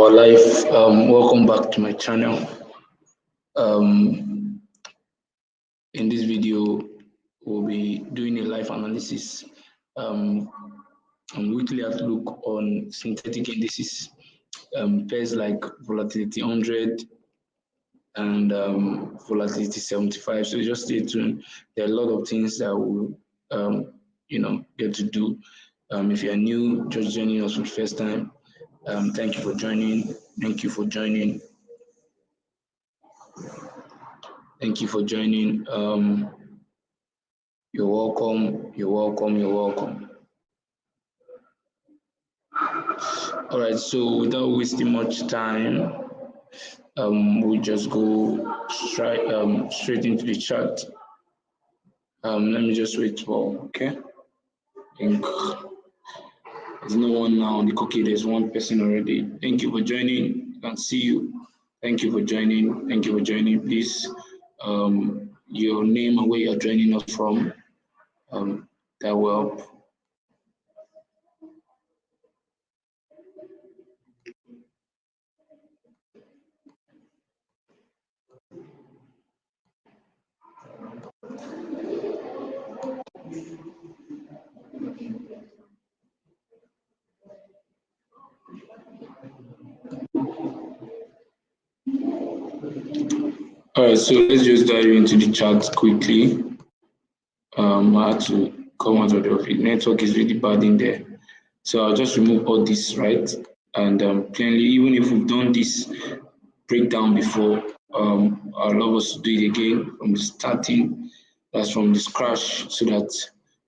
our live. Welcome back to my channel. In this video, we'll be doing a live analysis and weekly outlook on synthetic indices, pairs like Volatility 100 and Volatility 75. So just stay tuned. There are a lot of things that we'll get to do. If you're new, just joining us for the first time, thank you for joining. Thank you for joining. Thank you for joining. You're welcome. You're welcome. You're welcome. All right. So without wasting much time, we'll just go straight into the chat. Let me just wait for. Okay. I think there's no one now on the cookie. There's one person already. Thank you for joining. I can see you. Thank you for joining. Thank you for joining. Please, your name and where you're joining us from. That will help. All right, so let's just dive into the chat quickly. I had to come out of the office. Network is really bad in there. So I'll just remove all this, right? And plainly, even if we've done this breakdown before, I'd love us to do it again from the starting, that's from the scratch, so that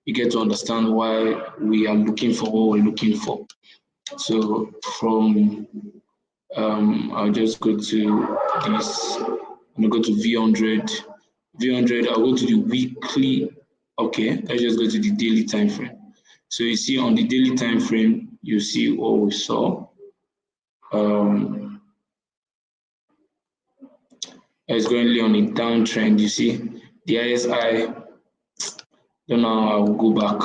you get to understand why we are looking for what we're looking for. So from, I'll just go to this. I'm going to go to V100. V100, I'll go to the weekly. Okay, let's just go to the daily time frame. So you see on the daily time frame, you see what we saw. It's currently on a downtrend. You see the ISI. Don't know how I'll go back.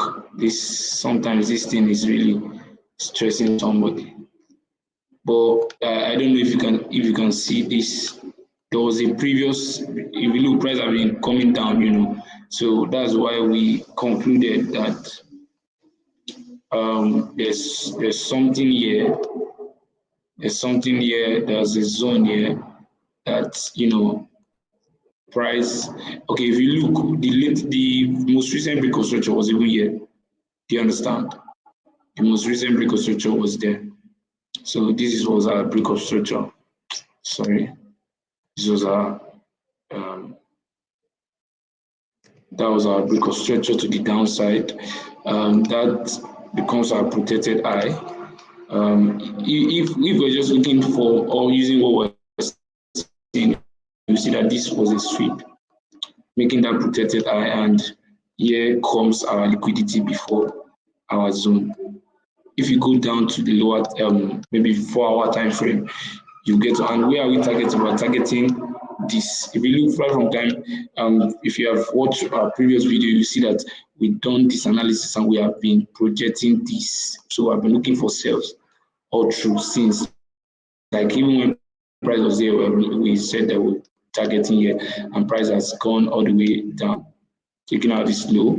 Sometimes this thing is really stressing somebody. But I don't know if you can see this. There was a previous, if you look, price have been coming down, so that's why we concluded that there's something here. There's something here. There's a zone here that price. Okay, if you look, the most recent break of structure was even here. Do you understand? The most recent break of structure was there. So this was our break of structure. Sorry. This was our that was our break of structure to the downside. That becomes our protected eye. If we're just looking for or using what we're seeing, you see that this was a sweep, making that protected eye, and here comes our liquidity before our zone. If you go down to the lower, maybe 4-hour time frame, you get to, and where are we targeting? We're targeting this. If you look right from time, if you have watched our previous video, you see that we've done this analysis and we have been projecting this. So I've been looking for sales all through since, like even when price was here, we said that we're targeting here, and price has gone all the way down, taking out this low.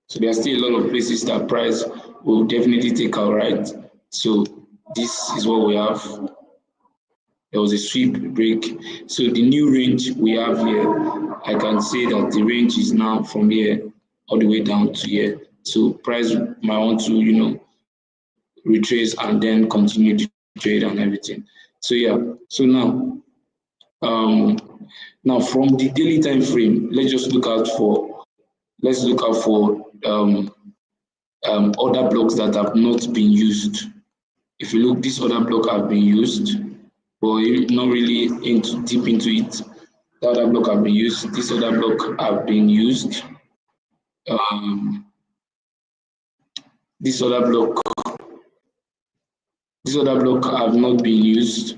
So there are still a lot of places that price will definitely take out, right? So this is what we have. There was a sweep break. So the new range we have here, I can say that the range is now from here all the way down to here. So price might want to, retrace and then continue the trade and everything. So yeah. So now, from the daily time frame, let's look out for other blocks that have not been used. If you look, this other block have been used, but not really deep into it. The other block have been used. This other block have been used. This other block have not been used.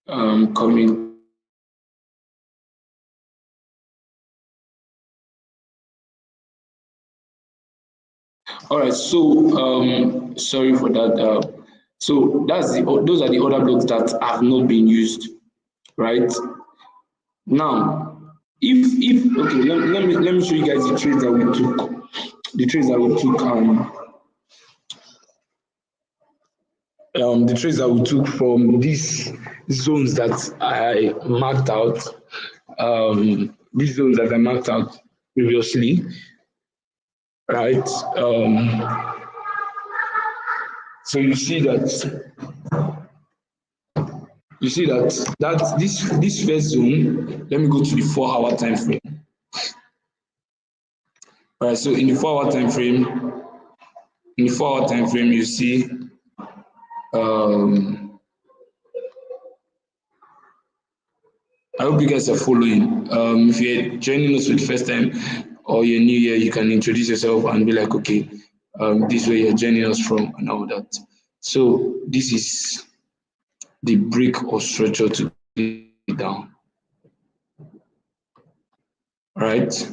Coming. All right, so sorry for that. So those are the other blocks that have not been used, right? Now, if okay, let me show you guys the trades that we took, the trades that we took from these zones that I marked out, these zones that I marked out previously, right? So you see that this first zone. Let me go to the 4 hour time frame. All right, so in the 4 hour time frame, you see um I hope you guys are following. If you're joining us for the first time or you're new here, you can introduce yourself and be like, okay, this is where you're joining us from and all that. So this is the break or structure to down, right?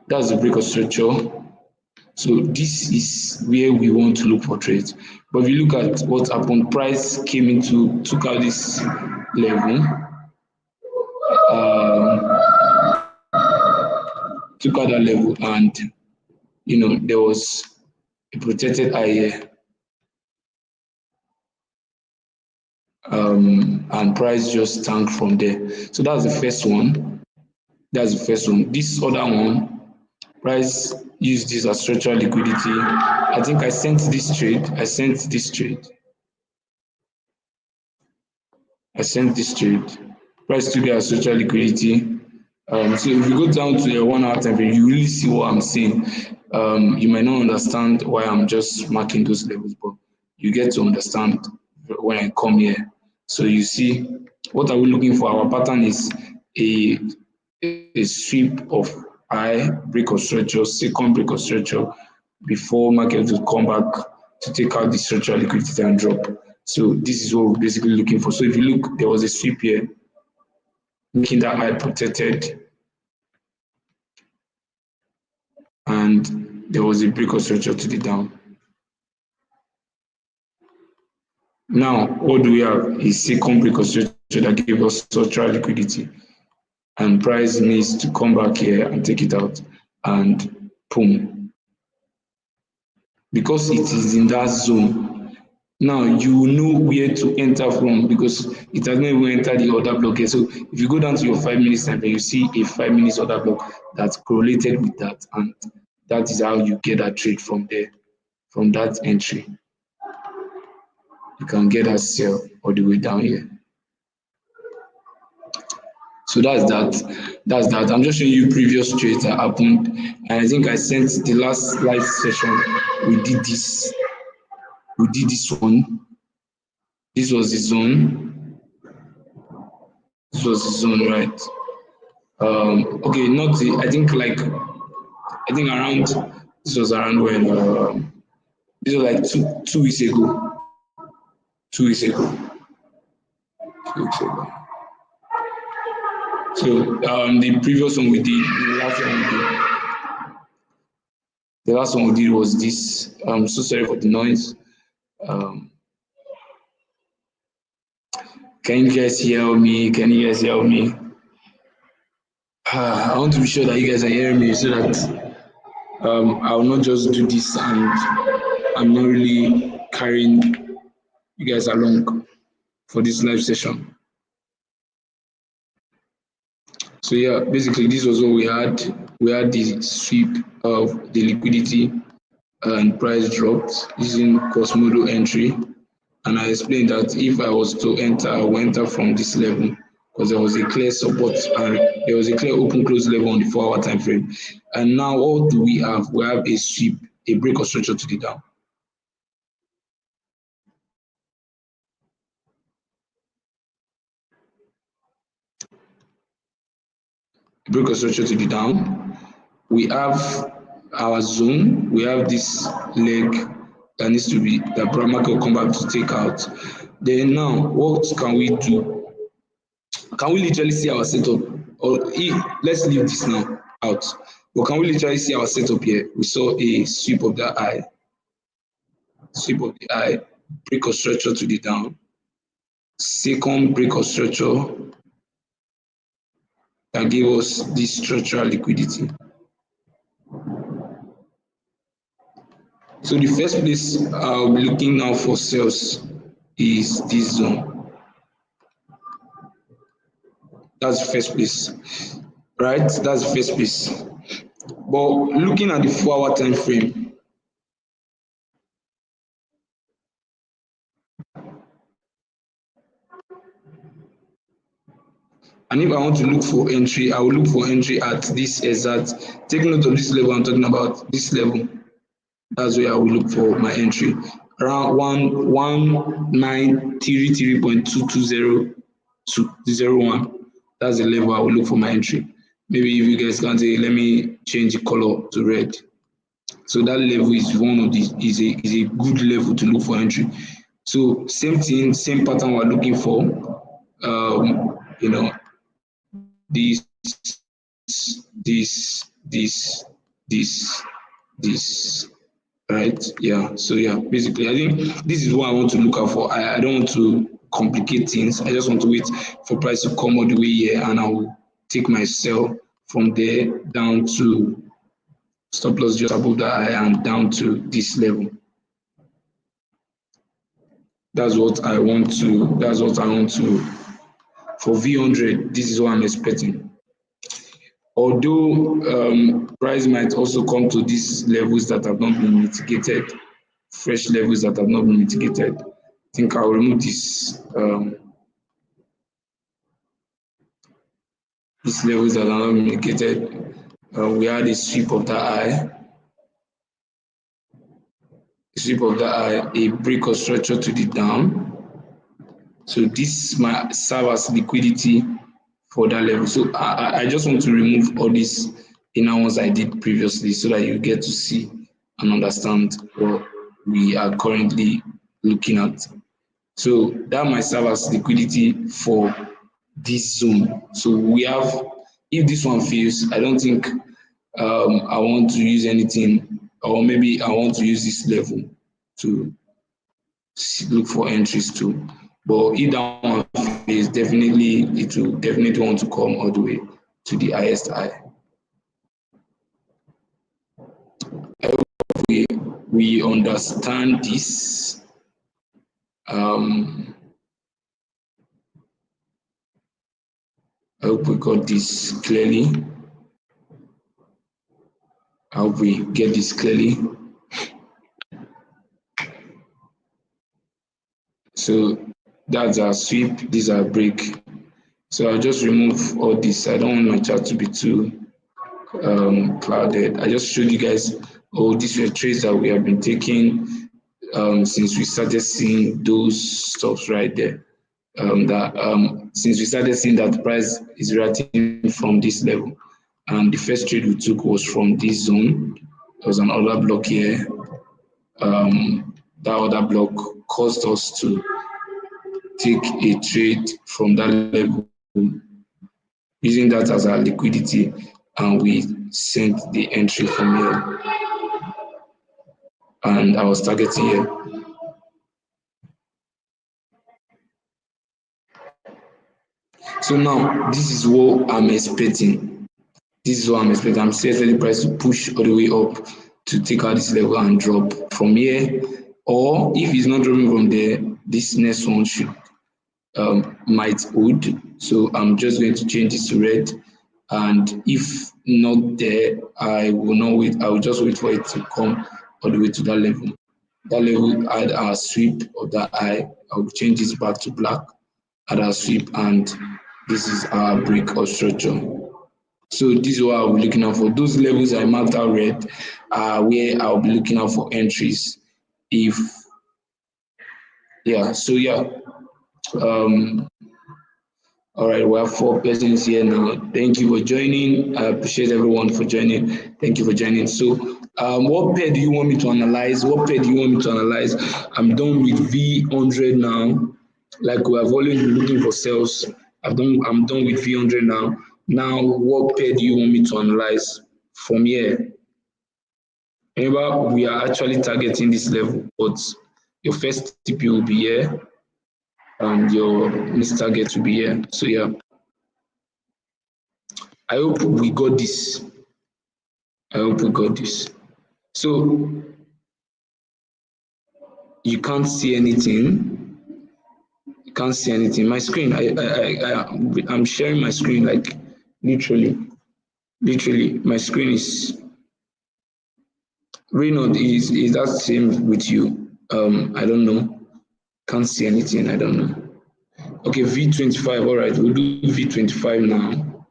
That's the break or structure. So this is where we want to look for trades. But if you look at what happened, price took out this level, took out that level, and there was a protected high here, and price just tanked from there. So that's the first one. This other one, price used this as structural liquidity. I think I sent this trade. Price took it as structural liquidity. So if you go down to the 1 hour time frame, you really see what I'm saying. You might not understand why I'm just marking those levels, but you get to understand when I come here. So you see, what are we looking for? Our pattern is a sweep of high break of structure, second break of structure, before market will come back to take out the structural liquidity and drop. So this is what we're basically looking for. So if you look, there was a sweep here, making that high protected, and there was a break of structure to the down. Now, what do we have? A second break of structure that gave us structural liquidity, and price needs to come back here and take it out, and boom. Because it is in that zone, now you will know where to enter from because it has not even entered the order block here. So if you go down to your 5 minutes time, you see a 5 minutes order block that's correlated with that, and that is how you get that trade from there, from that entry. You can get that sell all the way down here. So that's that. I'm just showing you previous trades that happened. And I think I sent the last live session. We did this one. This was the zone. Right? Okay, not the, I think around, this was around when, this was like two weeks ago. 2 weeks ago. 2 weeks ago. So the previous one we did, the last one we did was this. I'm so sorry for the noise. Can you guys hear me? I want to be sure that you guys are hearing me so that I will not just do this and I'm not really carrying you guys along for this live session. So yeah, basically this was what we had. We had the sweep of the liquidity and price dropped using Cosmodo entry. And I explained that if I was to enter, I will enter from this level because there was a clear support and there was a clear open close level on the 4 hour time frame. And now what do we have? We have a sweep, a break of structure to the down. Break of structure to the down. We have our zone, we have this leg that needs to be, that market will come back to take out. Then now, what can we do? Can we literally see our setup? Or let's leave this now out. But can we literally see our setup here? We saw a sweep of that eye. sweep of the eye, break of structure to the down, second break of structure that gave us this structural liquidity. So the first place I'll be looking now for sales is this zone. That's the first place, right? That's the first place. But looking at the 4-hour time frame, and if I want to look for entry, I will look for entry at this exact. Take note of this level I'm talking about. This level. That's where I will look for my entry. Around 1933.220 That's the level I will look for my entry. Maybe if you guys can say, let me change the color to red. So that level is one of the is a good level to look for entry. So same thing, same pattern we're looking for. You know, this, this, this, this, this, right? Yeah. So yeah, basically, I think this is what I want to look out for. I don't want to complicate things. I just want to wait for price to come all the way here, and I will take my sell from there down to stop loss just above that high and down to this level. That's what I want to. That's what I want to. For V100, this is what I'm expecting. Although price might also come to these levels that have not been mitigated, fresh levels that have not been mitigated. I think I'll remove this these levels that are not mitigated. We had a sweep of that eye, a break of structure to the down. So this might serve as liquidity for that level. So I just want to remove all these inner ones I did previously so that you get to see and understand what we are currently looking at. So that might serve as liquidity for this zone. So we have, if this one fails, I don't think I want to use anything, or maybe I want to use this level to look for entries too. But if that one fails, definitely it will definitely want to come all the way to the highest high. I hope we understand this. I hope we got this clearly. I hope we get this clearly. So that's our sweep, these are break. So I'll just remove all this. I don't want my chart to be too clouded. I just showed you guys, these were trades that we have been taking since we started seeing those stops right there. Since we started seeing that the price is reacting from this level, and the first trade we took was from this zone. There was an order block here. That other block caused us to take a trade from that level, using that as our liquidity, and we sent the entry from here. And I was targeting here. So now this is what I'm expecting. I'm expecting the price to push all the way up to take out this level and drop from here. Or if it's not dropping from there, this next one should might hold. So I'm just going to change this to red. And if not there, I will not wait. I will just wait for it to come all the way to that level. That level add our sweep of that eye. I will change this back to black, add our sweep, and this is our break of structure. So this is what I'll be looking out for. Those levels I marked out red are where I'll be looking out for entries. All right, we have 4 persons here now. Thank you for joining. I appreciate everyone for joining. Thank you for joining. So, what pair do you want me to analyze? I'm done with V100 now. Like we have always been looking for sales. I'm done with V100 now. Now, what pair do you want me to analyze from here? Remember, we are actually targeting this level, but your first TP will be here and your next target will be here. So yeah, I hope we got this. I hope we got this. So you can't see anything. You can't see anything. My screen, I'm sharing my screen like literally, my screen is. Reynolds, is that same with you? I don't know. Can't see anything. I don't know. Okay, V25. All right, we'll do V25 now.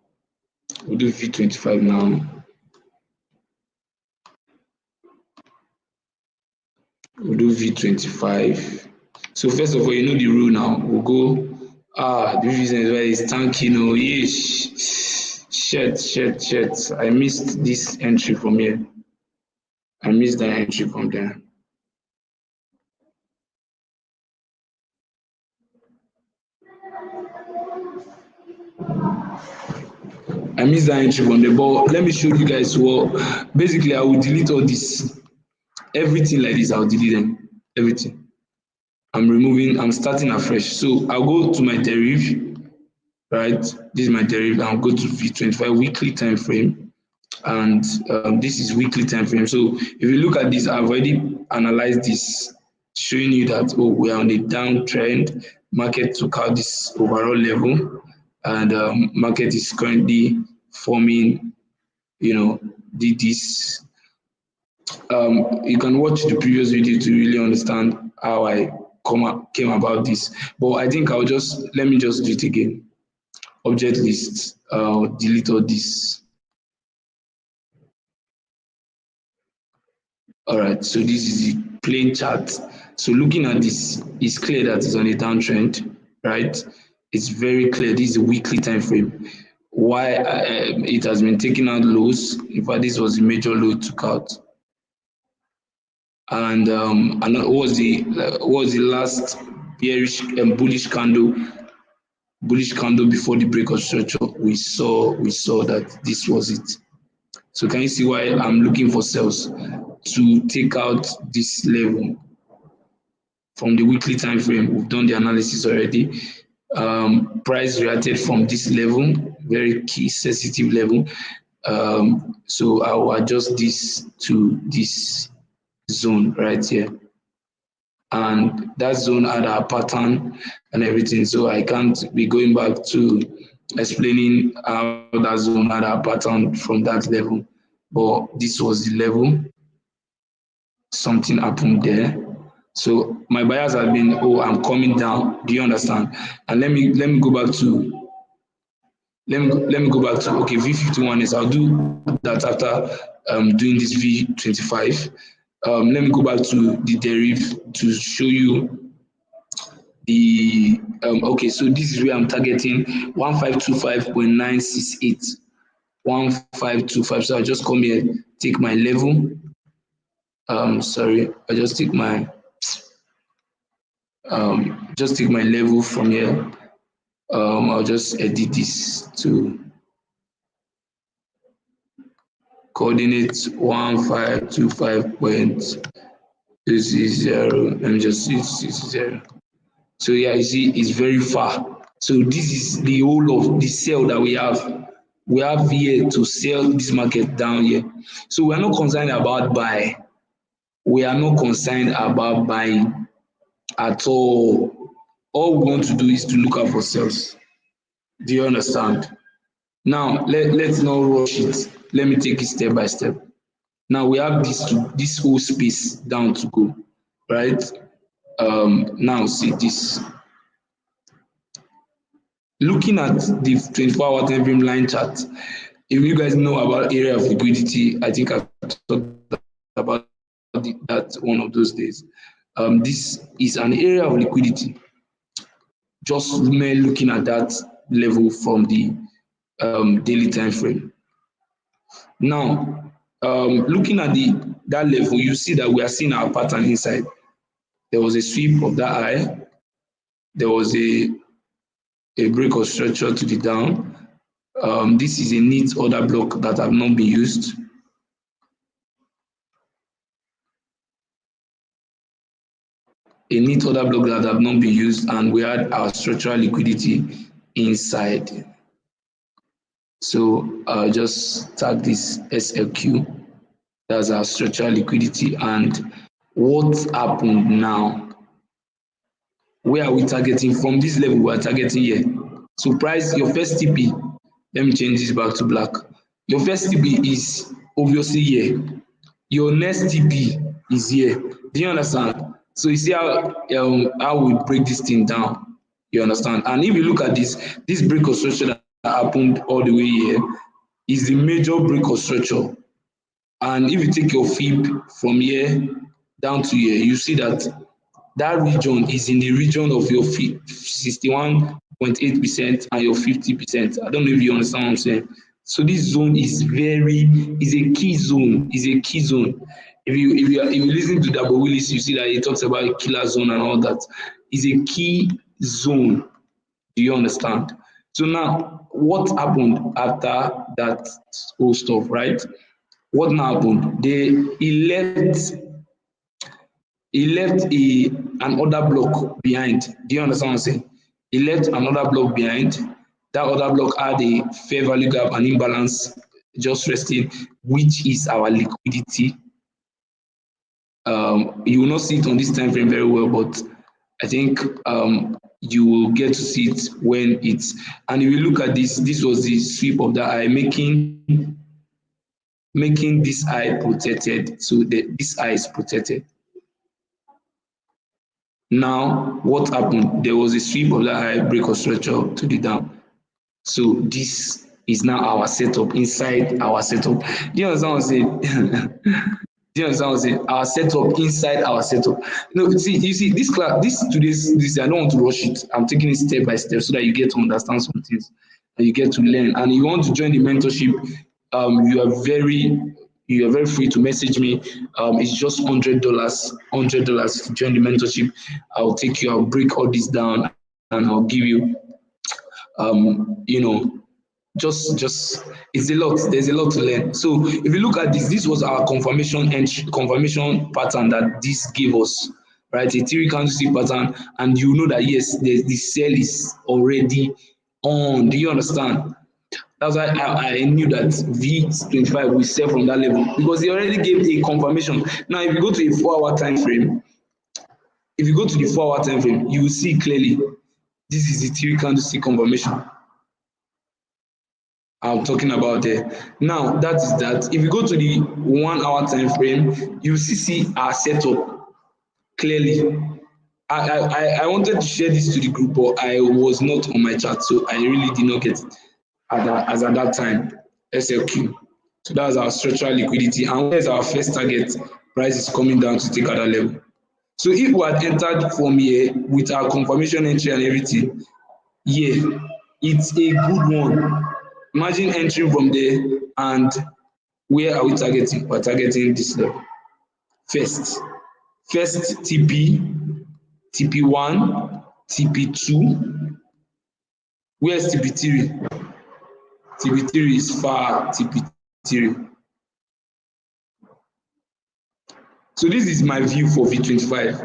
We'll do V25 now. We'll do V25. So first of all, you know the rule now. We'll go. The reason is why it's tanking. Oh, yes. Shit. I missed this entry from here. I missed that entry from there. I missed that entry from there. But let me show you guys what. Basically, I will delete all this. Everything like this, I'll delete them. Everything. I'm starting afresh. So I'll go to my deriv, right? This is my deriv. I'll go to V25 weekly time frame. And this is weekly time frame. So if you look at this, I've already analyzed this, showing you that, oh, we are on a downtrend. Market took out this overall level, and market is currently forming, this. You can watch the previous video to really understand how I came about this. But I think let me just do it again. Object list, delete all this. All right, so this is the plain chart. So looking at this, it's clear that it's on a downtrend, right? It's very clear. This is a weekly time frame. Why it has been taking out lows. In fact, this was a major low took out. And what was the last bearish and bullish candle before the break of structure? We saw that this was it. So can you see why I'm looking for sales to take out this level from the weekly time frame? We've done the analysis already. Price reacted from this level, very key sensitive level. So I'll adjust this to this zone right here. And that zone had a pattern and everything. So I can't be going back to explaining how that zone had a pattern from that level. But this was the level. Something happened there. So my bias has been, oh, I'm coming down. Do you understand? And let me go back to okay, V51 is, I'll do that after doing this V25. Let me go back to the deriv to show you the okay, so this is where I'm targeting 1525.968. 1525. So I just come here, take my level. Sorry, I just take my level from here. I'll just edit this to coordinate 1525.060. Let me just see 60. So yeah, you see, it's very far. So this is the whole of the sell that we have. We have here to sell this market down here. So we are not concerned about buy. We are not concerned about buying at all. All we want to do is to look out for sales. Do you understand? Now let's not rush it. Let me take it step by step. Now we have this whole space down to go, right? Now see this. Looking at the 24-hour time frame line chart, if you guys know about area of liquidity, I think I've talked about that one of those days. This is an area of liquidity. Just looking at that level from the daily time frame. Now, looking at that level, you see that we are seeing our pattern inside. There was a sweep of that high. There was a break of structure to the down. This is a neat order block that have not been used. a neat order block that have not been used, and we had our structural liquidity inside. So I'll just tag this SLQ. That's our structural liquidity. And what happened now? Where are we targeting? From this level, we are targeting here. So price, your first TP, let me change this back to black. Your first TP is obviously here. Your next TP is here. Do you understand? So you see how we break this thing down. You understand? And if you look at this break of structure that happened all the way here is the major break of structure. And if you take your fib from here down to here, you see that that region is in the region of your 61.8% and your 50%. I don't know if you understand what I'm saying. So this zone is a key zone. Is a key zone. If you listen to Dabo Willis, you see that he talks about a killer zone and all that. Is a key zone. Do you understand? So now, what happened after that whole stuff, right? What now happened? He left an order block behind. Do you understand what I'm saying? He left another block behind. That other block had a fair value gap and imbalance just resting, which is our liquidity. You will not see it on this time frame very well, but I think you will get to see it when it's. And if you look at this was the sweep of that eye, making this eye protected. So this eye is protected. Now, what happened? There was a sweep of that high break of structure to the down. So this is now our setup inside our setup. Do you understand what I'm saying? Do you understand what I'm saying? Our setup inside our setup. No, you see this class, this I don't want to rush it. I'm taking it step by step so that you get to understand some things and you get to learn. And you want to join the mentorship, you are very free to message me. It's just $100 to join the mentorship. I'll take you, I'll break all this down, and I'll give you just it's a lot. There's a lot to learn. So if you look at this was our confirmation pattern that this gave us, right? A 3 candlestick pattern, and you know that yes, the sell is already on. Do you understand? That's why I knew that V25 will sell from that level because they already gave a confirmation. Now, if you go to a 4-hour time frame, you will see clearly this is the 3 candlestick confirmation I'm talking about there. Now, that is that. If you go to the 1-hour time frame, you will see our setup clearly. I wanted to share this to the group, but I was not on my chat, so I really did not get it as at that time. SLQ. So that's our structural liquidity. And where's our first target? Price is coming down to take at that level. So if we had entered from here with our confirmation entry and everything, yeah, it's a good one. Imagine entering from there, and where are we targeting? We're targeting this level. First TP, TP1, TP2. Where's TP3? TP3 is far, TP3. So this is my view for V25.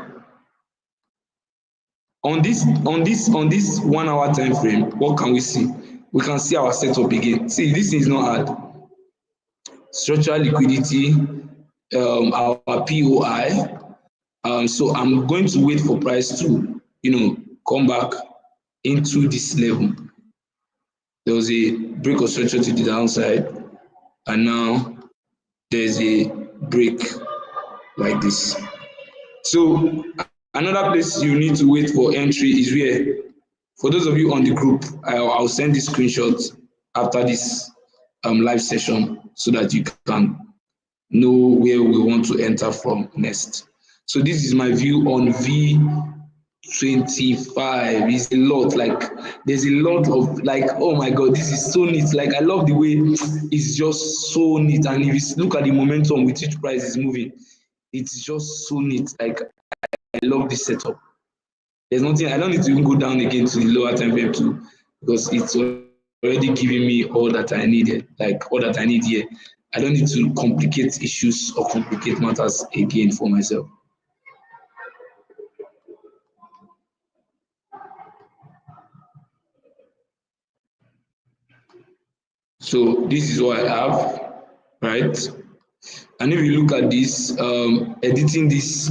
On this 1-hour time frame, what can we see? We can see our setup again. See, this is not hard. Structural liquidity, our POI. So I'm going to wait for price to, come back into this level. There was a break of structure to the downside, and now there's a break like this. So another place you need to wait for entry is where, for those of you on the group, I'll send this screenshot after this live session so that you can know where we want to enter from next. So this is my view on V25. It's a lot, there's a lot of oh my god, this is so neat. I love the way it's just so neat, and if you look at the momentum with which price is moving, it's just so neat. I love this setup. There's nothing, I don't need to even go down again to the lower time frame too, because it's already giving me all that I needed, all that I need here. I don't need to complicate issues or complicate matters again for myself. So this is what I have, right? And if you look at this, editing this,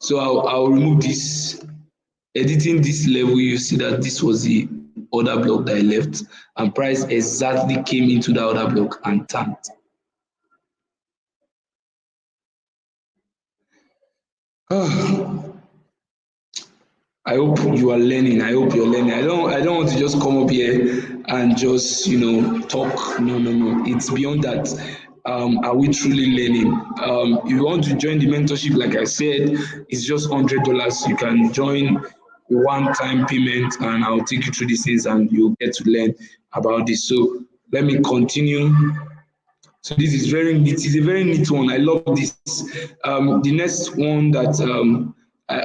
so I'll remove this. Editing this level, you see that this was the order block that I left, and price exactly came into the order block and tanked. I hope you are learning. I hope you're learning. I don't want to just come up here and just talk. No, no, no. It's beyond that. Are we truly learning? If you want to join the mentorship, like I said, it's just $100. You can join one-time payment, and I'll take you through these things, and you'll get to learn about this. So let me continue. So this is very neat. It's a very neat one. I love this. The next one that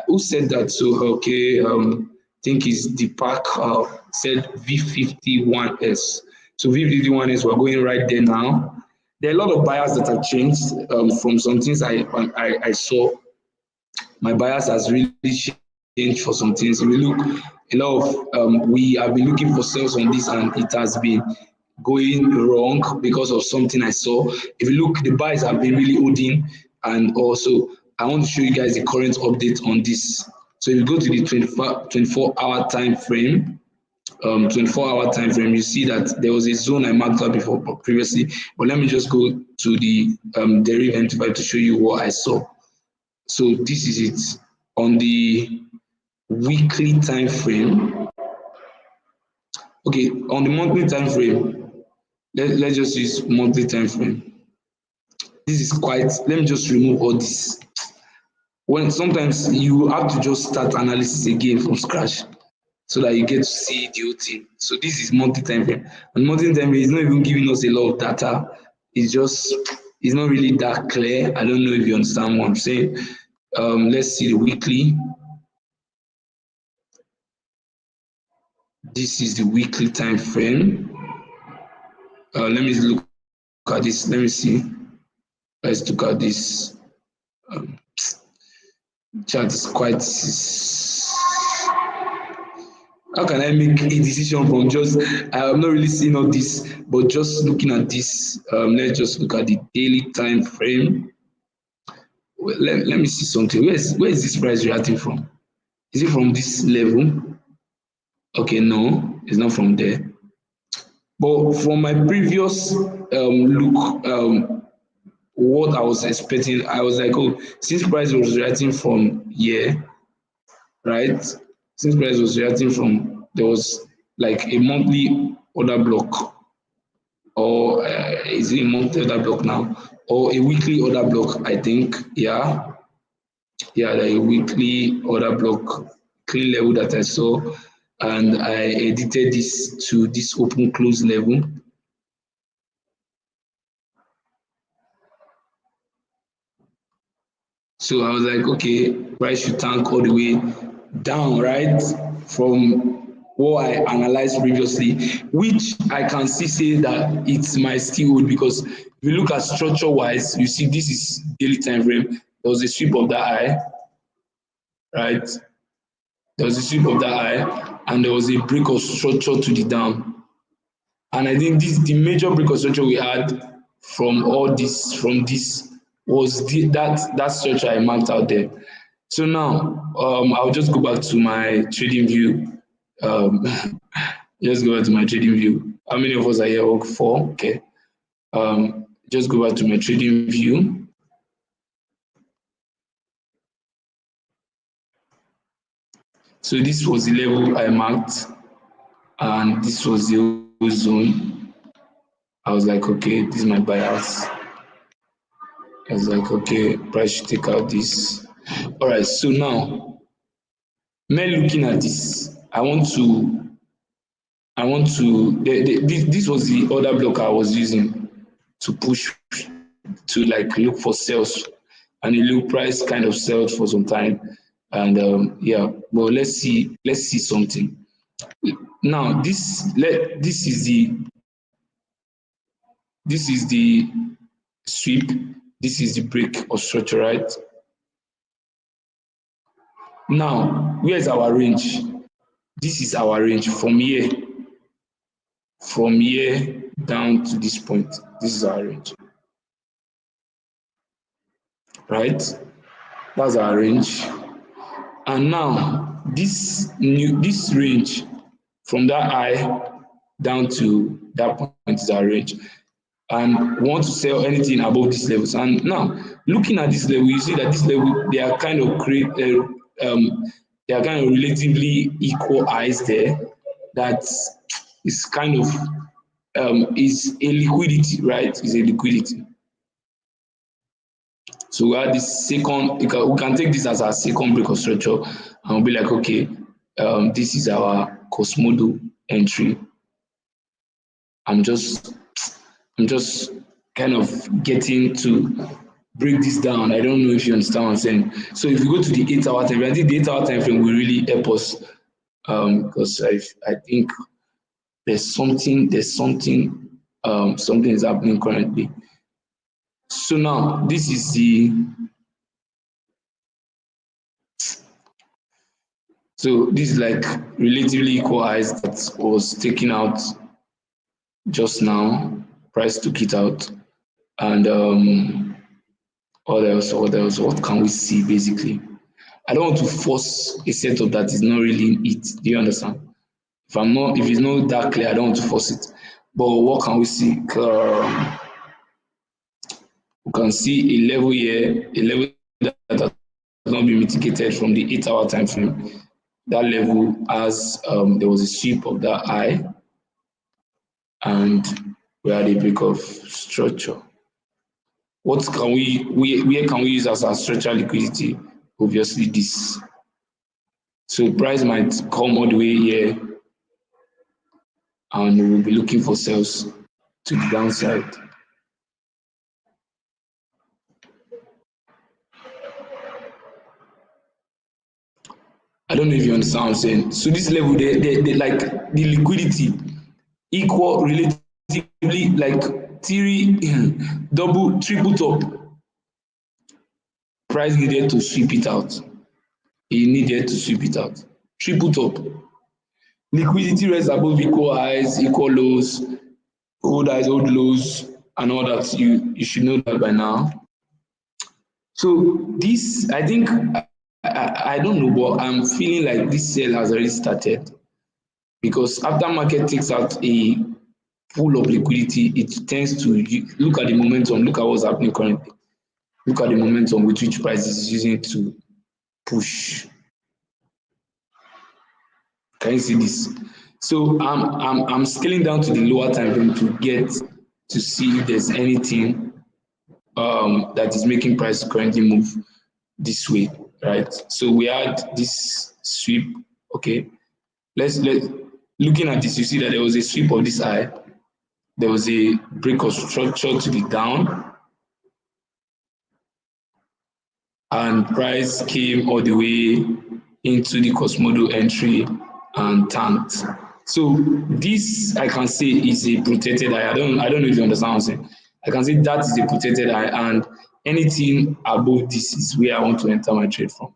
who said that? So okay, I think is the park said V51S. So V51S, we're going right there now. There are a lot of buyers that have changed from some things I saw. My bias has really changed for some things. If we look, a lot of we have been looking for sales on this, and it has been going wrong because of something I saw. If you look, the buys have been really holding, and also I want to show you guys the current update on this. So if you go to the 24-hour time frame, 24-hour time frame, you see that there was a zone I marked out before previously. But let me just go to the derivative to show you what I saw. So this is it on the weekly time frame. Okay, on the monthly time frame, let's just use monthly time frame. This is quite, let me just remove all this. When sometimes you have to just start analysis again from scratch so that you get to see the whole thing. So this is monthly time frame. And monthly time frame is not even giving us a lot of data. It's not really that clear. I don't know if you understand what I'm saying. Let's see the weekly. This is the weekly time frame. Let me look at this. Let me see. Let's look at this. Chart is quite. How can I make a decision from just? I'm not really seeing all this, but just looking at this. Let's just look at the daily time frame. Well, let me see something. Where is this price reacting from? Is it from this level? Okay, no, it's not from there. But from my previous look, what I was expecting, I was like, oh, since price was reacting from here, right? Since price was reacting from, there was like a monthly order block, or is it a monthly order block now, or a weekly order block? I think, yeah, like a weekly order block, clean level that I saw, and I edited this to this open close level. So I was like, okay, price should tank all the way down, right? From what I analyzed previously, which I can still say that it might still hold, because if you look at structure wise, you see this is daily time frame. There was a sweep of that eye, right? There was a sweep of that eye, and there was a break of structure to the down. And I think this the major break of structure we had from all this, from this was that structure I marked out there. So now I'll just go back to my trading view. Um, just go back to my trading view. How many of us are here? Work 4. Okay. Just go back to my trading view. So this was the level I marked, and this was the zone. I was like, okay, this is my buyouts. I was like, okay, price should take out this. All right. So now, me looking at this, this was the order block I was using to push, to like look for sales, and the low price kind of sells for some time, and yeah. But let's see something. Now this is the sweep. This is the break of structure, right? Now where is our range? This is our range from here down to this point. This is our range, right? That's our range. And now this range from that high down to that point is our range. And we want to sell anything above these levels. And now looking at this level, you see that this level they are kind of they are kind of relatively equal highs there. That is kind of is a liquidity, right? Is a liquidity. So we have this second, we can take this as our second break of structure and we'll be like, okay, this is our Cosmodo entry. I'm just kind of getting to break this down. I don't know if you understand what I'm saying. So if you go to the 8-hour time frame, I think the 8-hour time frame will really help us because I think something is happening currently. So now this is this is like relatively equal highs that was taken out just now. Price took it out. And what else? What can we see basically? I don't want to force a setup that is not really in it. Do you understand? If it's not that clear, I don't want to force it. But what can we see? We can see a level here, a level that has not been mitigated from the 8-hour time frame. That level has there was a sweep of that high, and we had a break of structure. What can where can we use as our structural liquidity? Obviously this. So price might come all the way here and we'll be looking for sales to the downside. I don't know if you understand what I'm saying. So this level, they like the liquidity equal relatively like three double triple top. Price needed to sweep it out. He needed to sweep it out. Triple top. Liquidity rests above equal highs, equal lows, old highs, old lows, and all that. You should know that by now. So this, I think, I don't know, but I'm feeling like this sale has already started because after market takes out a pool of liquidity, it tends to look at the momentum, look at what's happening currently. Look at the momentum with which price is using to push. Can you see this? So I'm scaling down to the lower time frame to get to see if there's anything that is making price currently move this way, right? So we had this sweep. Okay, let's looking at this, you see that there was a sweep of this high. There was a break of structure to the down, and price came all the way into the Cosmodo entry and tanked. So this I can say is a protected high. I don't know if you understand what I'm saying. I can say that is a protected high, and anything above this is where I want to enter my trade from.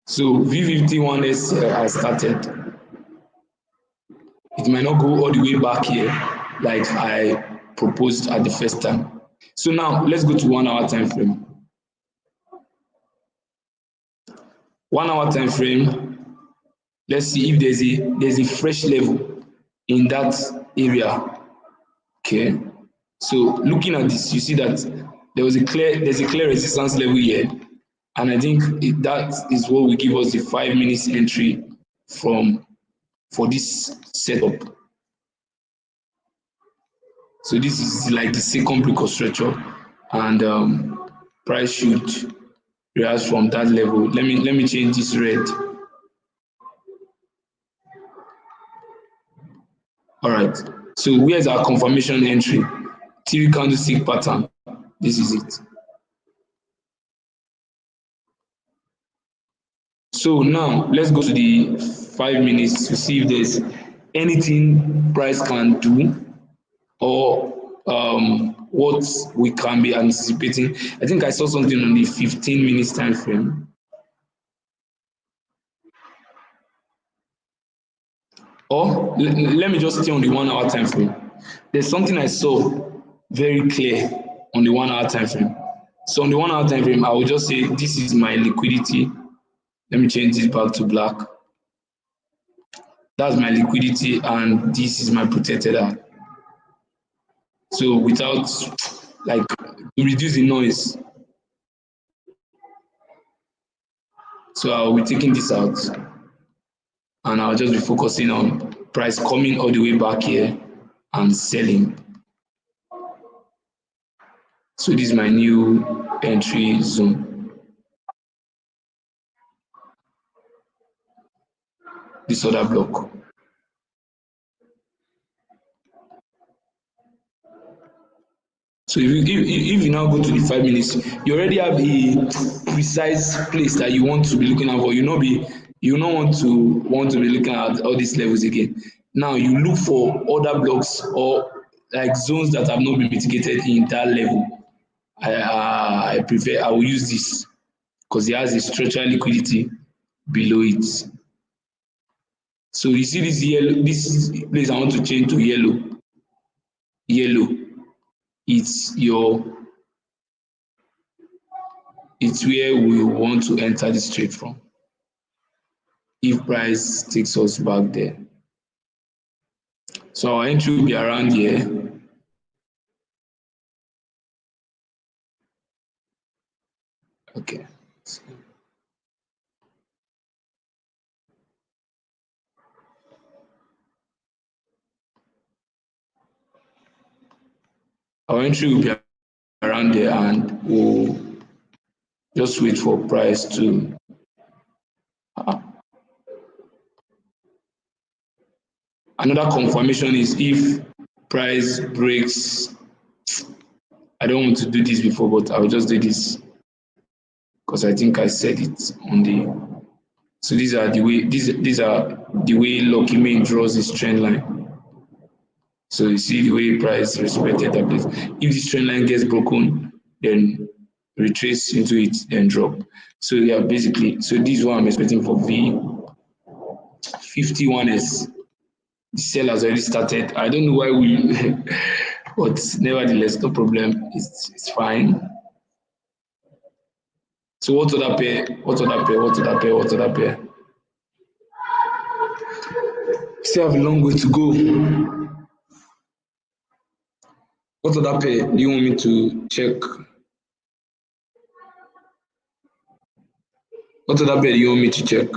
So V51S has started. It might not go all the way back here like I proposed at the first time. So now let's go to 1 hour time frame. 1 hour time frame, let's see if there's a fresh level in that area. Okay. So looking at this, you see that there's a clear resistance level here. And I think that is what will give us the 5 minutes entry for this setup. So this is like the second break of structure, and price should rise from that level. Let me change this red. All right. So where's our confirmation entry? Three candlestick pattern. This is it. So now let's go to the 5 minutes to see if there's anything price can do or what we can be anticipating. I think I saw something on the 15 minutes time frame. Or let me just stay on the 1 hour time frame. There's something I saw very clear on the 1 hour time frame. So on the 1 hour time frame, I will just say this is my liquidity. Let me change this back to black. That's my liquidity, and this is my protected eye. So without, like, to reduce the noise, so I'll be taking this out, and I'll just be focusing on price coming all the way back here and selling. So this is my new entry zone. This other block. So if you now go to the 5 minutes, you already have a precise place that you want to be looking at for. You not want to be looking at all these levels again. Now you look for other blocks or like zones that have not been mitigated in that level. I will use this because it has a structural liquidity below it. So you see this place I want to change to yellow. Yellow. It's where we want to enter this trade from. If price takes us back there. So our entry will be around here. Okay. Our entry will be around there, and we'll just wait for price to another confirmation is if price breaks. I don't want to do this before, but I'll just do this because I think I said it on the. So these are the way Lucky Main draws his trend line. So you see the way price respected that place. If this trend line gets broken, then retrace into it, then drop. So yeah, basically, so this is what I'm expecting for V51S. The sell has already started. I don't know why we, but nevertheless, no problem. It's fine. So what other pair? What other pair? What other pair? What other pair? Still have a long way to go. What other pair do you want me to check? What other pair do you want me to check?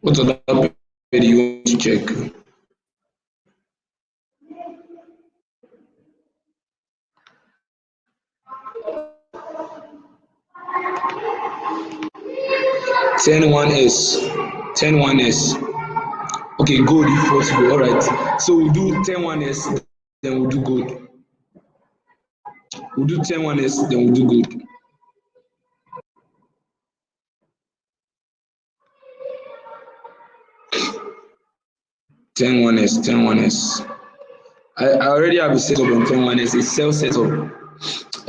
What other pair do you want to check? Ten one S. 101S. Okay, gold if possible. All right. So we'll do 101S, then we'll do gold. We'll do 101S, then we'll do gold. Ten one S. I already have a setup on 101S, a sell setup,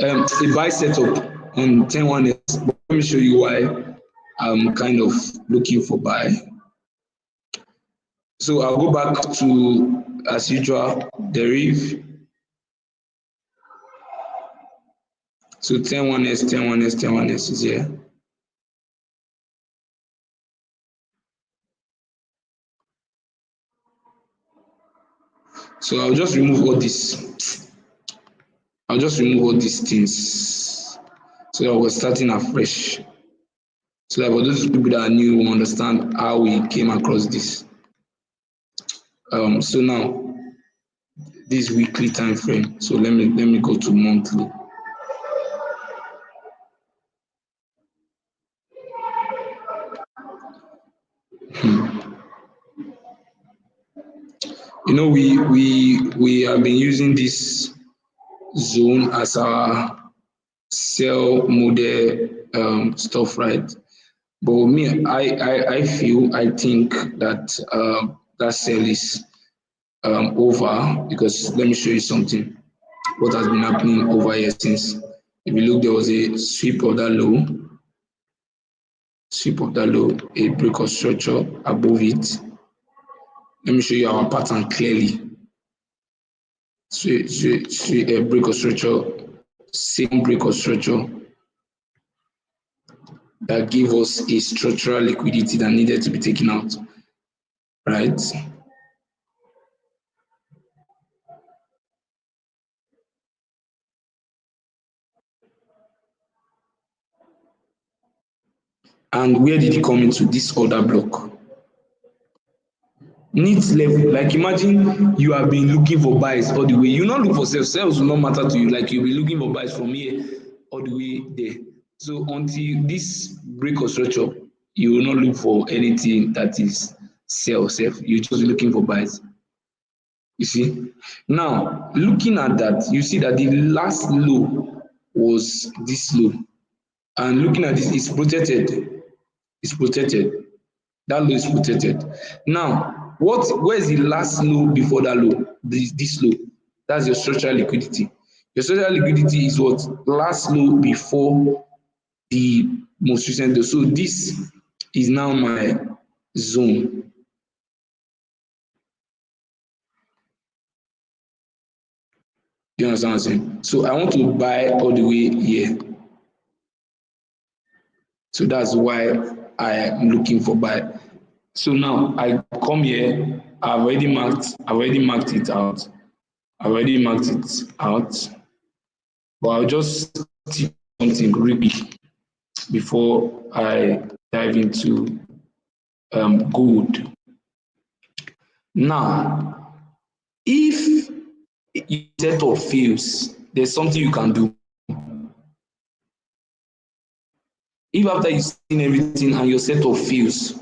a buy setup on 101S. But let me show you why I'm kind of looking for buy. So I'll go back to, as usual, derive. So 101S is here. So I'll just remove all this. I'll just remove all these things so that we're starting afresh. So that for those people that are new will understand how we came across this. So now this weekly time frame. So let me go to monthly. You know, we have been using this zone as our sell model stuff, right? But me, I think that that sell is over, because let me show you something. What has been happening over here since? If you look, there was a sweep of that low, a break of structure above it. Let me show you our pattern clearly. A break of structure, same break of structure that gave us a structural liquidity that needed to be taken out, right? And where did it come into? This other block? Neat level. Like imagine you have been looking for buys all the way. You not look for sales. Sales will not matter to you. Like you'll be looking for buys from here all the way there. So until this break of structure, you will not look for anything that is sell safe. You're just looking for buys. You see? Now, looking at that, you see that the last low was this low. And looking at this, it's protected. It's protected. That low is protected. Now, where is the last low before that low? This low. That's your structural liquidity. Your structural liquidity is what? Last low before the most recent low. So this is now my zone. You understand what I'm saying? So I want to buy all the way here. So that's why I am looking for buy. So now I come here, I've already marked it out. I've already marked it out. But I'll just teach something real quick before I dive into gold. Now, if your setup fails, there's something you can do. If after you've seen everything and your setup fails,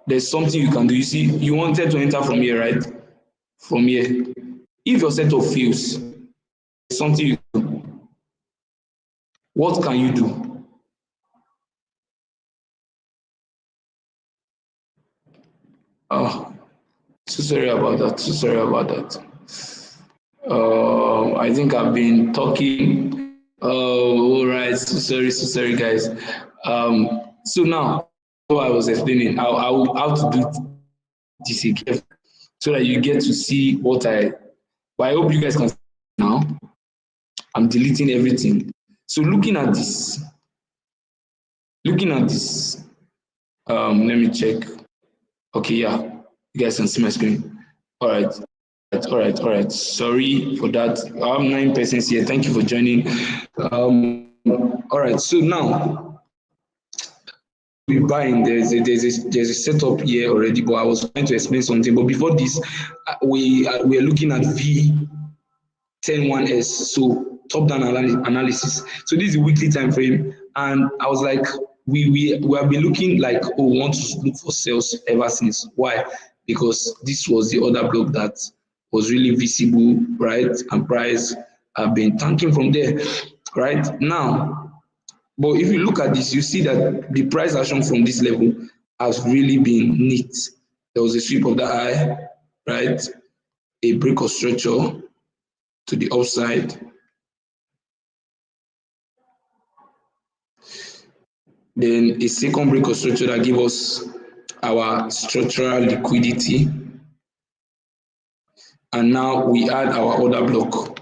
there's something you can do. You see, you wanted to enter from here, right? From here. If your setup fails, there's something you can do. What can you do? Oh, so sorry about that. So sorry about that. I think I've been talking. Oh, all right. So sorry, guys. So now, what I was explaining, how to do this again, so that you get to see what I. But I hope you guys can see now. I'm deleting everything. So looking at this. Let me check. Okay, yeah, you guys can see my screen. All right. All right. Sorry for that. I have 9 persons here. Thank you for joining. All right. So now we buying. There's a setup here already, but I was trying to explain something. But before this, we are looking at V101S. So top down analysis. So this is the weekly time frame, and I was like, we have been looking like, oh, we want to look for sales ever since. Why? Because this was the other block that was really visible, right? And price have been tanking from there, right? Now, but if you look at this, you see that the price action from this level has really been neat. There was a sweep of the eye, right? A break of structure to the upside. Then a second break of structure that give us our structural liquidity. And now we add our order block.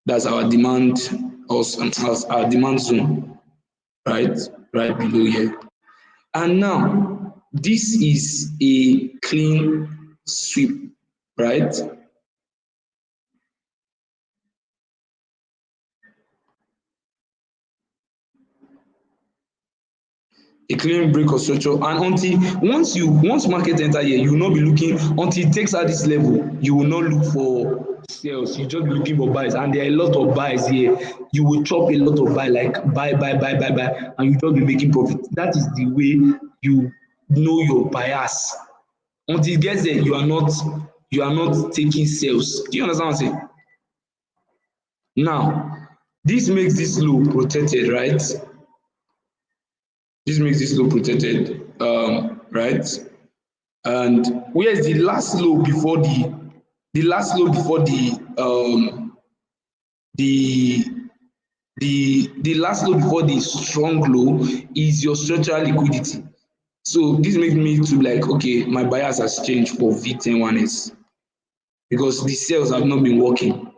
That's our demand, as our demand zone, right? Right below here. And now this is a clean sweep, right? A clean break of structure, and until once market enter here, you will not be looking until it takes out this level. You will not look for sales, you just be looking for buys, and there are a lot of buys here. You will chop a lot of buy, like buy, and you just be making profit. That is the way you know your bias. Until it gets there, you are not taking sales. Do you understand what I'm saying? Now this makes this low protected, right? This makes this low protected, right? And where's the last low before the last low before the the last low before the strong low is your structural liquidity. So this makes me to like, okay, my bias has changed for V101S because the sales have not been working.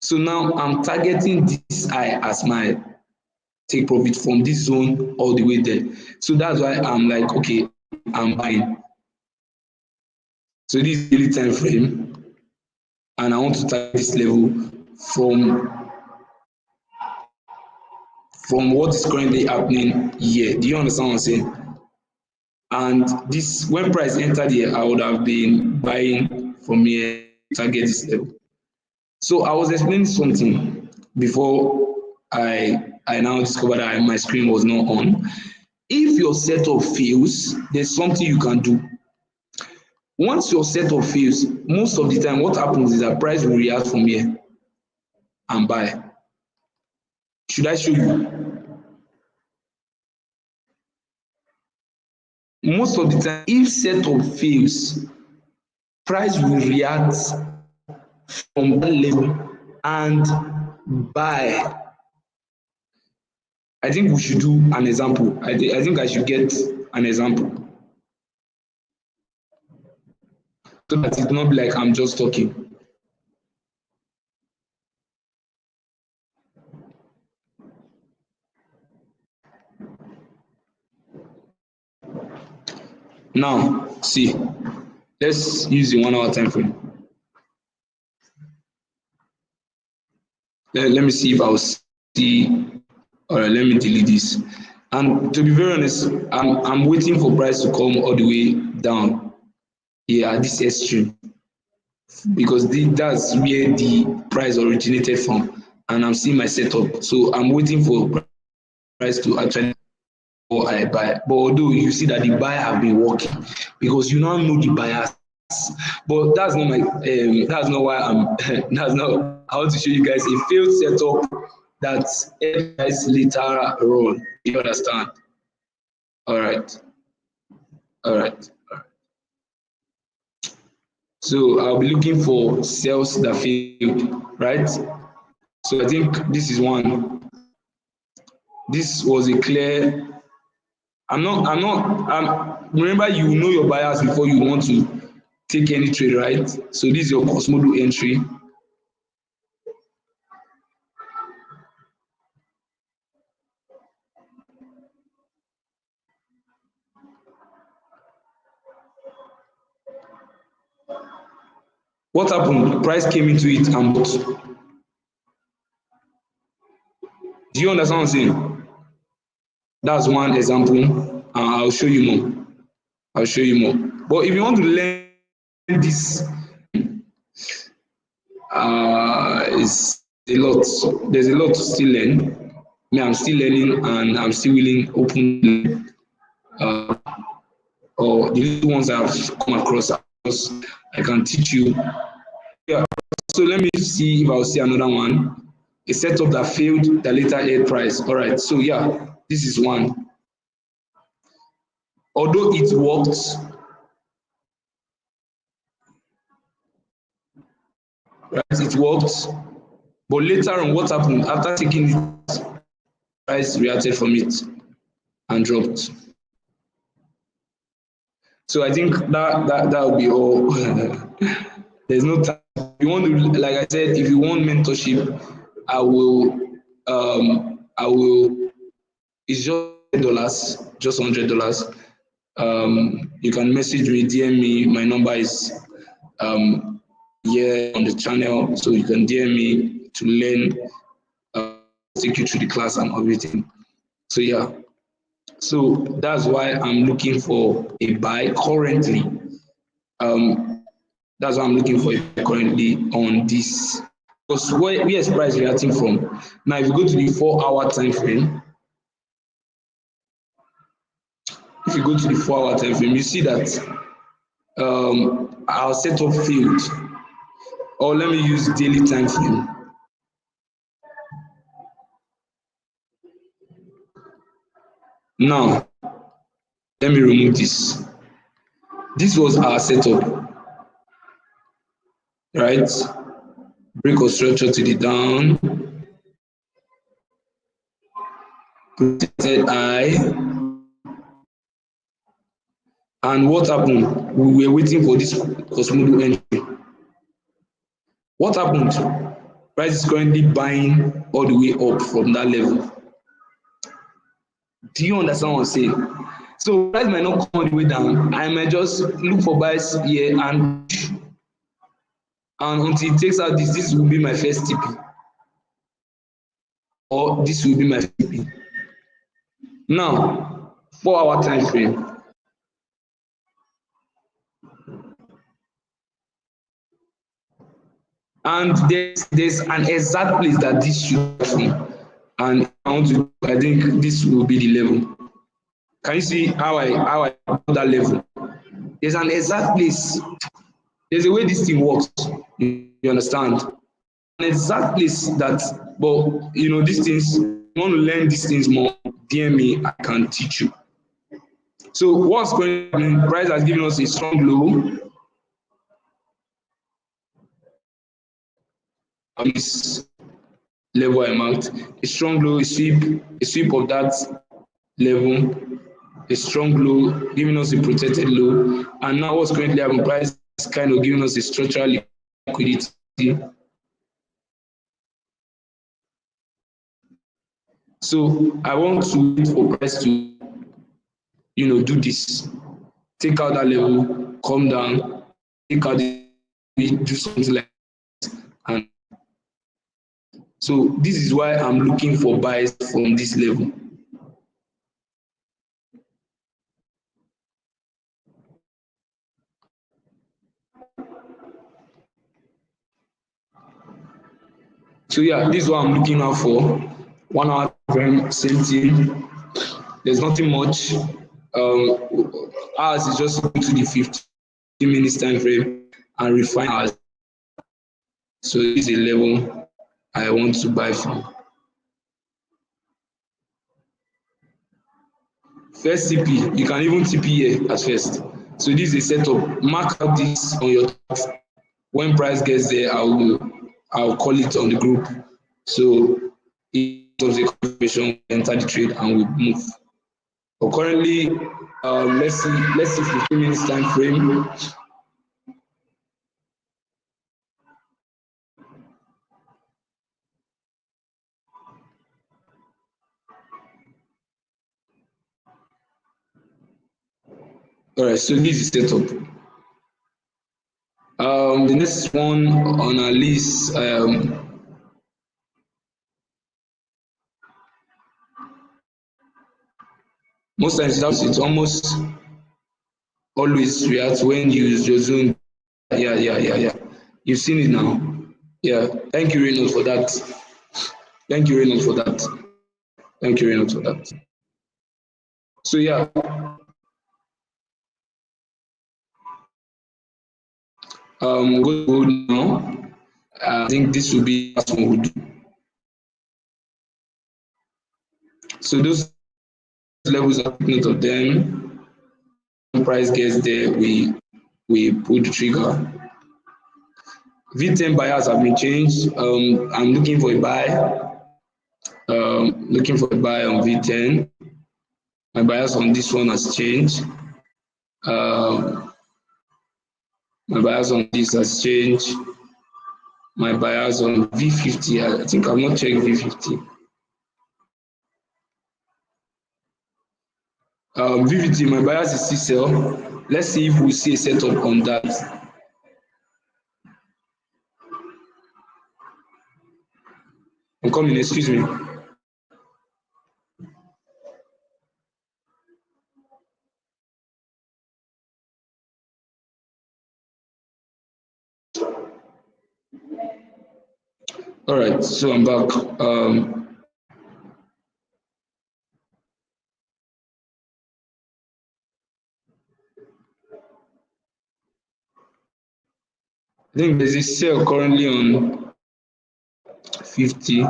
So now I'm targeting this high as my take profit from this zone all the way there. So that's why I'm like, okay, I'm buying. So this is daily time frame, and I want to target this level from what is currently happening here. Do you understand what I'm saying? And this, when price entered here, I would have been buying from here to target this level. So I was explaining something before I now discovered that my screen was not on. If your setup fails, there's something you can do. Once your setup fails, most of the time what happens is that price will react from here and buy. Should I show you? Most of the time, if setup fails, price will react from that level and buy. I think we should do an example. I think I should get an example so that it not be like I'm just talking. Now, see, let's use the 1 hour time frame. Let me see if I'll see. All right, let me delete this. And to be very honest, I'm waiting for price to come all the way down here at this extreme because that's where the price originated from, and I'm seeing my setup. So I'm waiting for price to actually or I buy. But although you see that the buyer have been working because you now know the buyers. But that's not my that's not why I'm that's not I want to show you guys a failed setup that guys later roll. You understand? All right. All right. So I'll be looking for sales that failed, right? So I think this is one. This was a clear. Remember, you know your buyers before you want to take any trade, right? So this is your Cosmodo entry. What happened? Price came into it and bought. Do you understand what I'm saying? That's one example. I'll show you more. I'll show you more. But if you want to learn this, it's a lot. There's a lot to still learn. Me, I'm still learning, and I'm still willing, open, or the little ones I've come across. I can teach you. Yeah. So let me see if I'll see another one. A setup that failed that later hit price. All right. So yeah, this is one. Although it worked, right? It worked, but later on, what happened after taking it? Price reacted from it and dropped. So I think that will be all. There's no time. If you want to, like I said, if you want mentorship, I will. It's just $100, just $100. You can message me, DM me. My number is here on the channel, so you can DM me to learn, take you through the class and everything. So yeah. So that's why I'm looking for a buy currently. That's why I'm looking for a buy currently on this. Because where is price reacting from? Now, if you go to the 4 hour time frame, if you go to the 4 hour time frame, you see that our setup failed. Or let me use daily time frame. Now, let me remove this. This was our setup, right? Break of structure to the down, protected high, and what happened? We were waiting for this Cosmodo entry. What happened? Price is currently buying all the way up from that level. Do you understand what I'm saying? So price might not come all the way down. I might just look for buys here and until it takes out this will be my first TP, or this will be my TP. Now, 4 hour time frame. And there's an exact place that this should be from. And I think this will be the level. Can you see how I put that level? There's an exact place. There's a way this thing works. You understand? An exact place that, but you know, these things, you want to learn these things more, DM me, I can teach you. So what's going on? Price has given us a strong low. This level I marked, a strong low, a sweep of that level, a strong low, giving us a protected low. And now what's currently happening? Price is kind of giving us a structural liquidity. So I want to wait for price to, you know, do this. Take out that level, come down, take out the, do something like this. And so this is why I'm looking for buys from this level. So yeah, this is what I'm looking out for. 1 hour frame, same thing. There's nothing much. Ours is just go to the 15 minutes time frame and refine ours. So this is a level I want to buy from. First TP, you can even TP here at first. So this is a setup. Mark out this on your chart. When price gets there, I'll call it on the group. So it was a confirmation, enter the trade and we move. But currently, let's see 15 minutes time frame. All right, so this is setup. The next one on our list, most times it's almost always react when you use your zone. Yeah. You've seen it now. Yeah. Thank you, Reynolds, for that. Thank you, Reynolds, for that. Thank you, Reynolds, for that. So yeah. Go to now. I think this will be last one we'll do. So those levels are note of them. When price gets there, we pull the trigger. V10 buyers have been changed. I'm looking for a buy. Looking for a buy on V10. My bias on this one has changed. My bias on this has changed. My bias on V50, I think I've not checked V50. V50, my bias is still sell. Let's see if we see a setup on that. I'm coming, excuse me. All right, so I'm back. I think there's a sale currently on 50.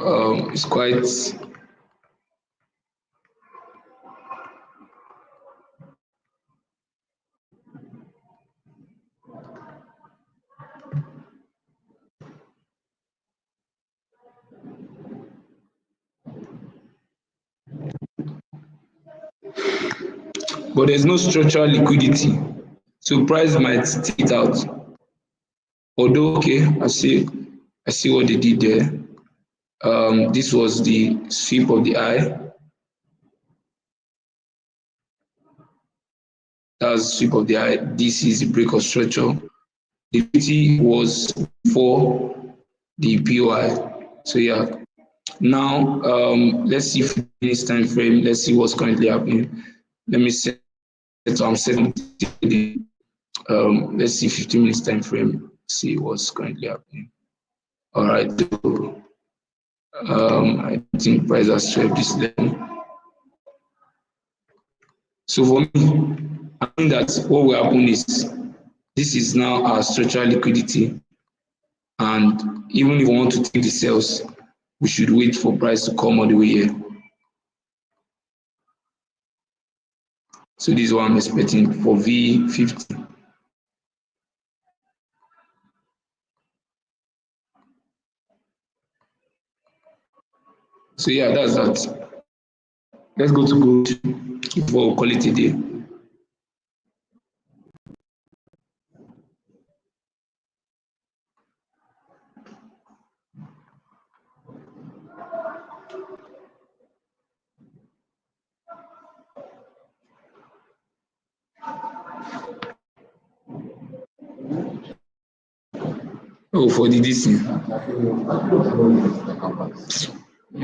it's quite. But there's no structural liquidity, so price might stick it out. Although, okay, I see what they did there. This was the sweep of the eye. That's sweep of the eye. This is the break of structure. The liquidity was for the POI. So yeah. Now let's see 15 minutes time frame. Let's see what's currently happening. Let me set. So I'm setting. Let's see 15 minutes time frame. See what's currently happening. All right. I think price has swept this level. So for me, I think that what will happen is this is now our structural liquidity, and even if we want to take the sales, we should wait for price to come all the way here. So this is what I'm expecting for V50. So yeah, that's that. Let's go to gold before we call it a day. Oh, for the DC.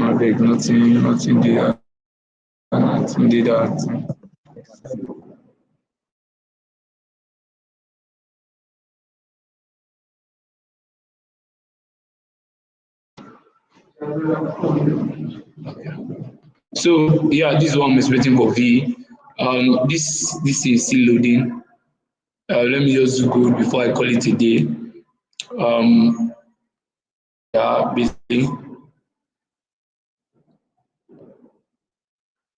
I beg, nothing did nothing did that. So yeah, this is what I'm expecting for V. This is still loading. Let me just do good before I call it a day. Yeah, basically.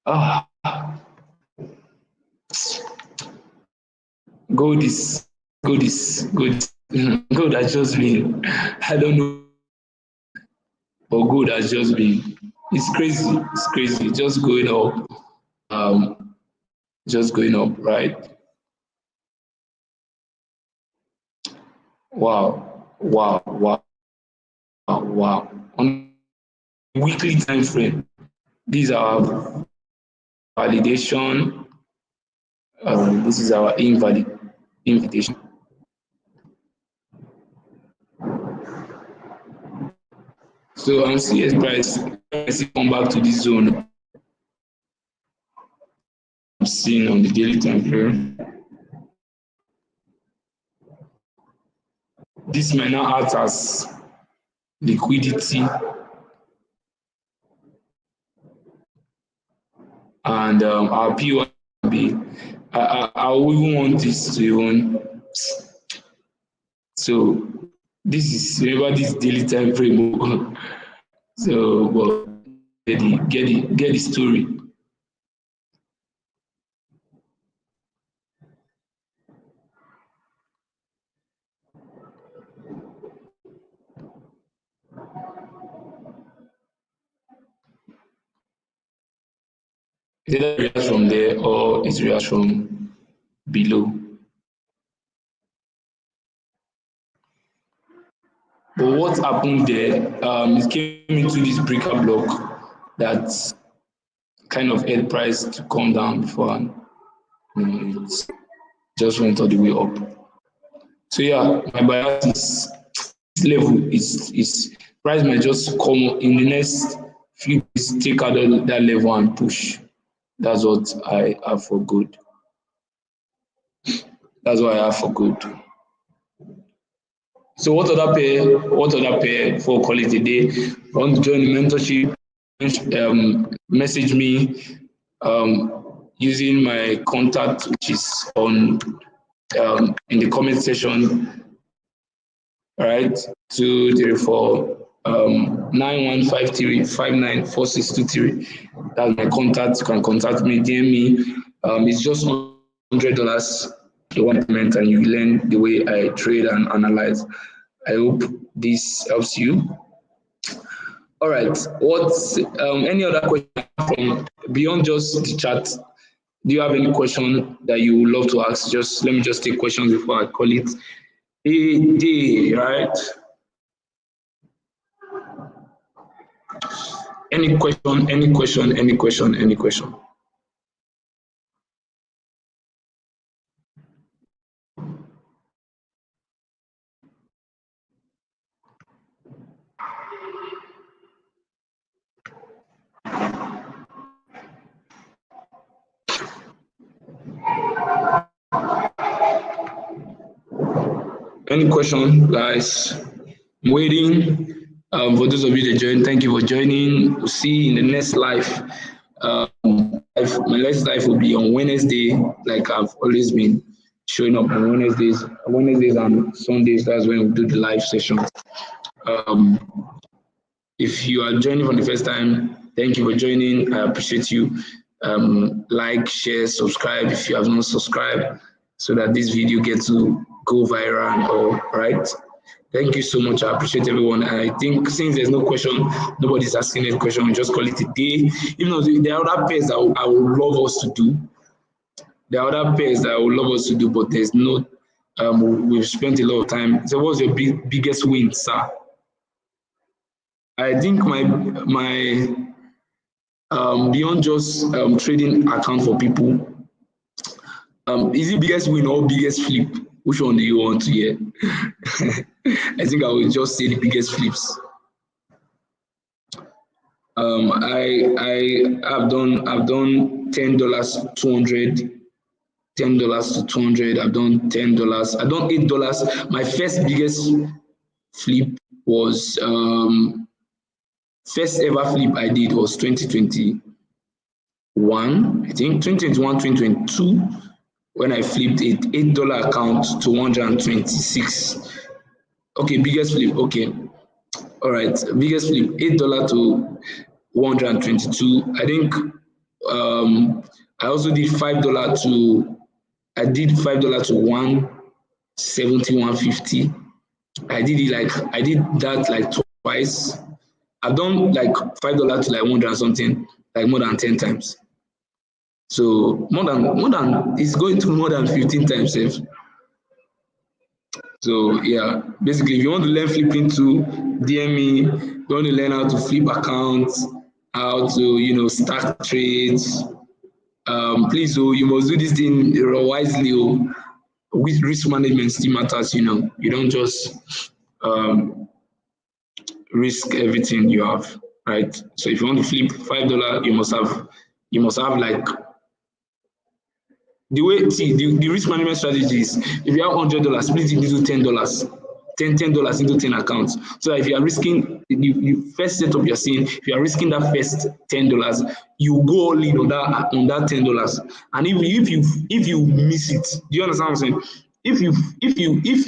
Ah, gold is good. Gold has just been. I don't know, but gold has just been. It's crazy. It's crazy. Just going up. Just going up, right? Wow, wow, wow, wow. On weekly time frame, these are validation. This is our invitation. So I'm CS price come back to this zone. I'm seeing on the daily time frame. This might now act as liquidity, and our PO be. I wouldn't want this to even. So this is, remember this daily time frame. So, but get the story. It's either react from there or it reacts from below. But what happened there? It came into this breaker block that kind of held price to come down before, and it just went all the way up. So yeah, my bias is this level is price might just come in the next few days, take out that level and push. That's what I have for good. That's what I have for good. So what other pair? What other pair for call it a day? Want to join the mentorship? Message me using my contact, which is on in the comment section. All right, 2, 3, 4. 9153594623. That's my contact. You can contact me, DM me. It's just $100 you want payment, and you learn the way I trade and analyze. I hope this helps you. All right. What's any other question from beyond just the chat? Do you have any question that you would love to ask? Just let me just take questions before I call it a day, right? Any question, any question, any question, any question. Any question, guys? I'm waiting. For those of you that joined, thank you for joining. We'll see you in the next live. My next live will be on Wednesday, like I've always been showing up on Wednesdays. Wednesdays and Sundays, that's when we do the live session. If you are joining for the first time, thank you for joining. I appreciate you. Like, share, subscribe if you have not subscribed, so that this video gets to go viral and all, right? Thank you so much. I appreciate everyone. I think since there's no question, nobody's asking any question, we just call it a day. Even though there are other pairs that I would love us to do. There are other pairs that I would love us to do, but there's no, we've spent a lot of time. So what's your biggest win, sir? I think my beyond just trading account for people, is it biggest win or biggest flip? Which one do you want to hear? I think I will just say the biggest flips. I've done $10 to 200, $10 to 200. I've done $10. I've done $8. My first biggest flip was first ever flip I did was 2021. I think 2021, 2022. When I flipped it, $8 account to 126. Okay, biggest flip. Okay, all right, biggest flip, $8 to 122. I think I also did $5 to. I did $5 to 170, 150. I did that like twice. I've done like $5 to like 100 something, like more than 10 times. So more than it's going to more than 15 times safe. So yeah, basically if you want to learn flipping too, DM me. You want to learn how to flip accounts, how to stack trades. Please, you must do this thing wisely. With risk management still matters. You don't just risk everything you have, right? So if you want to flip $5, you must have like the way. See, the risk management strategy is, if you have $100, split it into $10. $10 into 10 accounts. So if you are risking, you first set up your scene. If you are risking that first $10, you go all in on that $10. And if you miss it, do you understand what I'm saying? If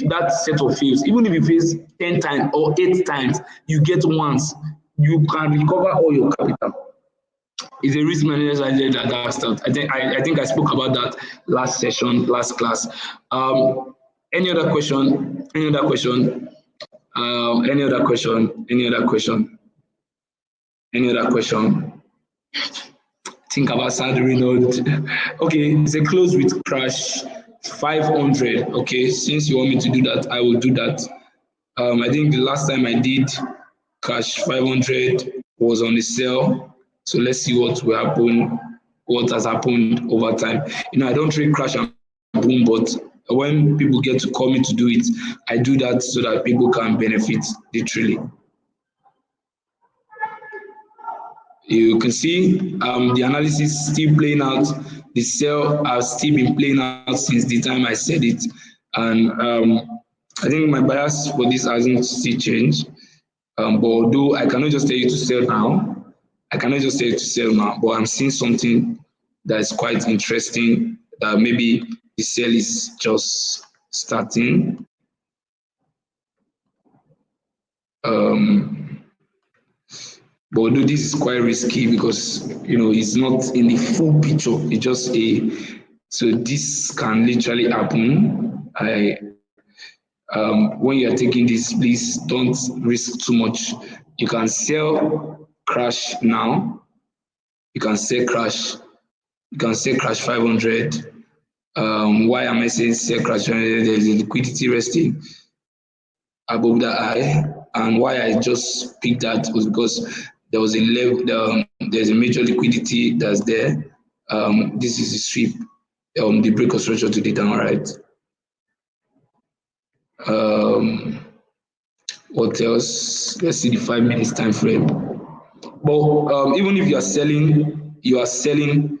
that setup fails, even if you fails 10 times or 8 times, you get once, you can recover all your capital. It's a risk management strategy that started. I think I spoke about that last session, last class. Any other question? Any other question? Any other question? Any other question? Any other question? Think about salary note. Okay, it's a close with crash 500. Okay, since you want me to do that, I will do that. I think the last time I did cash 500 was on the sale. So let's see what will happen, what has happened over time. I don't trade crash and boom, but when people get to call me to do it, I do that so that people can benefit literally. You can see the analysis still playing out. The sell has still been playing out since the time I said it. And I think my bias for this hasn't still changed. But although I cannot just tell you to sell now, but I'm seeing something that is quite interesting, that maybe the sell is just starting. But although this is quite risky because it's not in the full picture, it's just so this can literally happen. When you are taking this, please don't risk too much. You can sell crash now. You can sell crash. You can sell crash 500. Why am I saying sell crash 500? There is a liquidity resting above that high, and why I just picked that was because there was a level. There's a major liquidity that's there. This is a sweep. The break of structure to the down, right? What else? Let's see the 5 minutes time frame. But even if you are selling,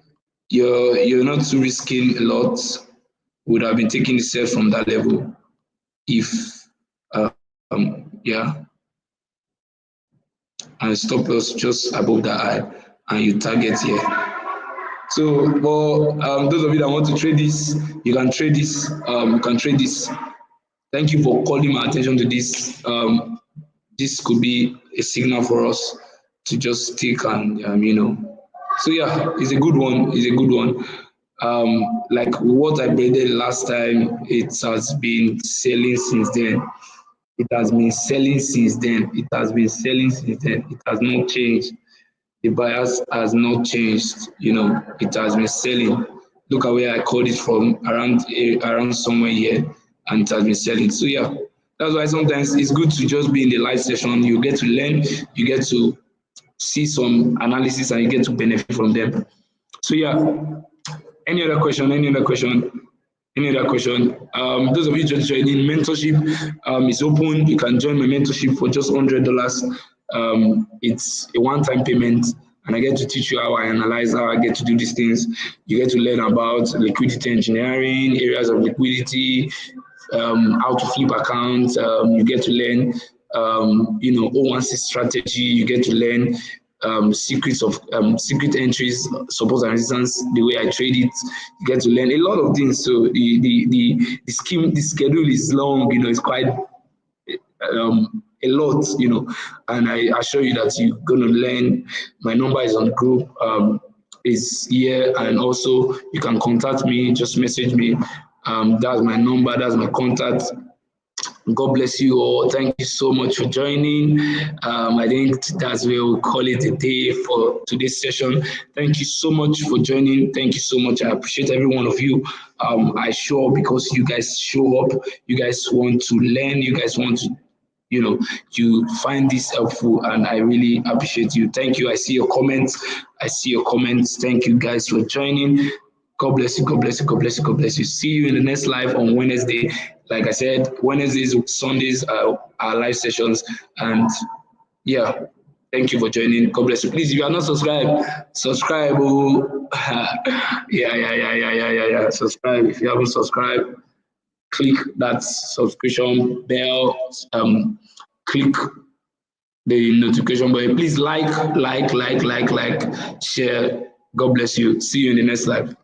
you're not too risking a lot. Would have been taking the sell from that level if yeah, and stop loss just above that high, and you target here. So, but those of you that want to trade this, you can trade this. You can trade this. Thank you for calling my attention to this. This could be a signal for us to just take and So yeah, it's a good one. It's a good one. Like what I traded last time, it has been selling since then. It has been selling since then. It has been selling since then. It has not changed. The bias has not changed. It has been selling. Look at where I called it from, around somewhere here, and it has been selling. So yeah, that's why sometimes it's good to just be in the live session. You get to learn, you get to see some analysis, and you get to benefit from them. So yeah, any other question? Any other question? Any other question? Those of you just joining, mentorship is open. You can join my mentorship for just $100. It's a one-time payment, and I get to teach you how I analyze, how I get to do these things. You get to learn about liquidity engineering, areas of liquidity, how to flip accounts. You get to learn, O1C strategy. You get to learn secrets of secret entries, support and resistance, the way I trade it. You get to learn a lot of things. So the schedule is long. It's quite a lot. And I assure you that you're gonna learn. My number is on the group. Is here, and also you can contact me. Just message me. That's my number. That's my contact. God bless you all. Thank you so much for joining. I think that's where we'll call it a day for today's session. Thank you so much for joining. Thank you so much. I appreciate every one of you. I show up because you guys show up. You guys want to learn. You guys want to you find this helpful, and I really appreciate you. Thank you. I see your comments. Thank you guys for joining. God bless you. God bless you. God bless you. God bless you. See you in the next live on Wednesday. Like I said, Wednesdays, Sundays are live sessions. And yeah, thank you for joining. God bless you. Please, if you are not subscribed, subscribe. Oh. Yeah. Subscribe. If you haven't subscribed, click that subscription bell. Click the notification button. Please like, share. God bless you. See you in the next live.